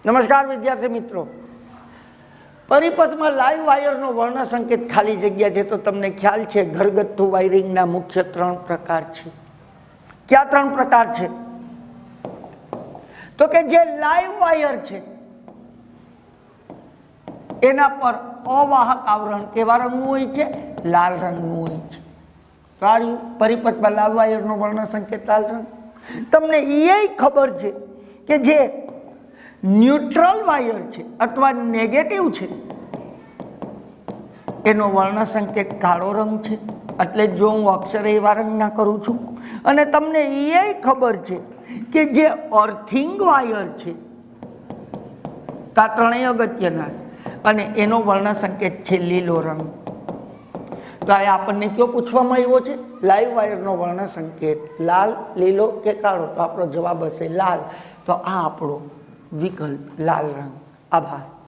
નમસ્કાર વિદ્યાર્થી મિત્રો, પરિપથમાં લાઈવ વાયરનો વર્ણ સંકેત ખાલી જગ્યા છે. તો તમને ખ્યાલ છે ઘરગથ્થુ વાયરિંગના મુખ્ય 3 પ્રકાર છે. કયા 3 પ્રકાર છે? તો કે જે લાઈવ વાયર છે એના પર અવાહક આવરણ કેવા રંગનું હોય છે? લાલ રંગનું હોય છે. પરિપથમાં લાલ વાયરનો વર્ણ સંકેત લાલ રંગ. તમને એ ખબર છે કે જે ન્યુટ્રલ વાયર છે અથવા નેગેટિવ છે એનો વર્ણ સંકેત કાળો રંગ છે. એટલે જો હું અક્ષરે એવા રંગના કરું છું. અને તમને એ ખબર છે કે જે અર્થિંગ વાયર છે આ ત્રણેય અગત્યના છે અને એનો વર્ણ સંકેત છે લીલો રંગ. તો આ આપણને કયો પૂછવામાં આવ્યો છે? લાઈવ વાયરનો વર્ણ સંકેત લાલ, લીલો કે કાળો? તો આપણો જવાબ હશે લાલ. તો આ આપણો વિકલ્પ લાલ રંગ. આભાર.